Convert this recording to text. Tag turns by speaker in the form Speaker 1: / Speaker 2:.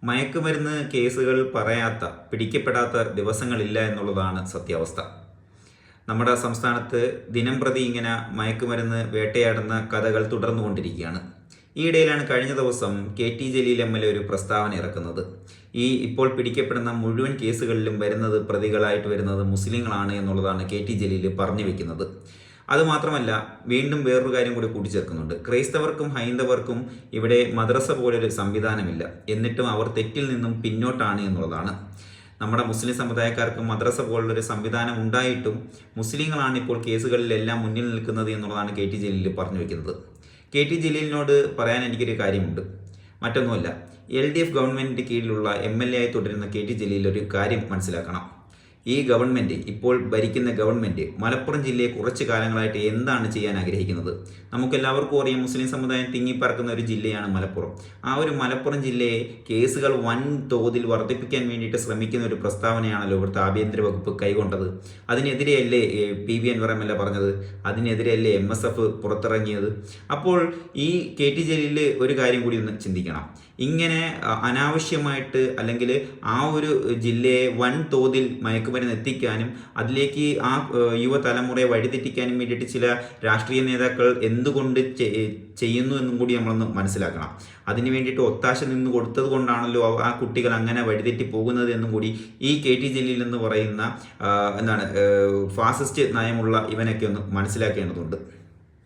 Speaker 1: മയക്കുമരുന്ന് കേസുകൾ പറയാത്ത, പിടിക്കപ്പെടാത്ത ദിവസങ്ങളില്ല എന്നുള്ളതാണ് സത്യാവസ്ഥ. നമ്മുടെ സംസ്ഥാനത്ത് ദിനംപ്രതി ഇങ്ങനെ മയക്കുമരുന്ന് വേട്ടയാടുന്ന കഥകൾ തുടർന്നുകൊണ്ടിരിക്കുകയാണ്. ഈയിടയിലാണ് കഴിഞ്ഞ ദിവസം KT ജലീൽ MLA ഒരു പ്രസ്താവന ഇറക്കുന്നത്. ഇപ്പോൾ പിടിക്കപ്പെടുന്ന മുഴുവൻ കേസുകളിലും വരുന്നത് പ്രതികളായിട്ട് വരുന്നത് മുസ്ലിങ്ങളാണ് എന്നുള്ളതാണ് KT ജലീൽ പറഞ്ഞു വെക്കുന്നത്. അതുമാത്രമല്ല, വീണ്ടും വേറൊരു കാര്യം കൂടി കൂട്ടിച്ചേർക്കുന്നുണ്ട്. ക്രൈസ്തവർക്കും ഹൈന്ദവർക്കും ഇവിടെ മദ്രസ പോലൊരു സംവിധാനമില്ല, എന്നിട്ടും അവർ തെറ്റിൽ നിന്നും പിന്നോട്ടാണ് എന്നുള്ളതാണ്. നമ്മുടെ മുസ്ലിം സമുദായക്കാർക്ക് മദ്രസ പോലുള്ളൊരു സംവിധാനം ഉണ്ടായിട്ടും മുസ്ലിങ്ങളാണ് ഇപ്പോൾ കേസുകളിലെല്ലാം മുന്നിൽ നിൽക്കുന്നത് എന്നുള്ളതാണ് KT ജലീൽ പറഞ്ഞു വയ്ക്കുന്നത്. KT ജലീലിനോട് പറയാൻ എനിക്കൊരു കാര്യമുണ്ട്. മറ്റൊന്നുമല്ല, LDF ഗവൺമെൻറ്റിൻ്റെ കീഴിലുള്ള MLA ആയി തുടരുന്ന KT ജലീൽ ഒരു കാര്യം മനസ്സിലാക്കണം. ഈ ഗവൺമെൻറ്, ഇപ്പോൾ ഭരിക്കുന്ന ഗവൺമെൻറ് മലപ്പുറം ജില്ലയെ കുറച്ച് കാലങ്ങളായിട്ട് എന്താണ് ചെയ്യാൻ ആഗ്രഹിക്കുന്നത്? നമുക്കെല്ലാവർക്കും അറിയാം, മുസ്ലിം സമുദായം തിങ്ങിപ്പറക്കുന്ന ഒരു ജില്ലയാണ് മലപ്പുറം. ആ ഒരു മലപ്പുറം ജില്ലയെ കേസുകൾ വൻ തോതിൽ വർദ്ധിപ്പിക്കാൻ വേണ്ടിയിട്ട് ശ്രമിക്കുന്ന ഒരു പ്രസ്താവനയാണല്ലോ ഇവിടുത്തെ ആഭ്യന്തര വകുപ്പ് കൈകൊണ്ടത്. അതിനെതിരെയല്ലേ PV അൻവർ MLA പറഞ്ഞത്? അതിനെതിരെയല്ലേ MSF പുറത്തിറങ്ങിയത്? അപ്പോൾ ഈ KT ജലീൽ ഒരു കാര്യം കൂടി ഒന്ന് ചിന്തിക്കണം. ഇങ്ങനെ അനാവശ്യമായിട്ട് അല്ലെങ്കിൽ ആ ഒരു ജില്ലയെ വൻ തോതിൽ മയക്കുമരുന്ന് എത്തിക്കാനും അതിലേക്ക് ആ യുവതലമുറയെ വഴിതെറ്റിക്കാനും വേണ്ടിയിട്ട് ചില രാഷ്ട്രീയ നേതാക്കൾ എന്തുകൊണ്ട് ചെയ്യുന്നു എന്നും കൂടി നമ്മളൊന്ന് മനസ്സിലാക്കണം. അതിന് വേണ്ടിയിട്ട് ഒത്താശ നിന്ന് കൊടുത്തത് കൊണ്ടാണല്ലോ ആ കുട്ടികൾ അങ്ങനെ വഴിതെറ്റി പോകുന്നത് എന്നും കൂടി ഈ KT ജലീൽ എന്ന് പറയുന്ന ഫാസിസ്റ്റ് നയമുള്ള ഇവനൊക്കെ ഒന്ന് മനസ്സിലാക്കേണ്ടതുണ്ട്.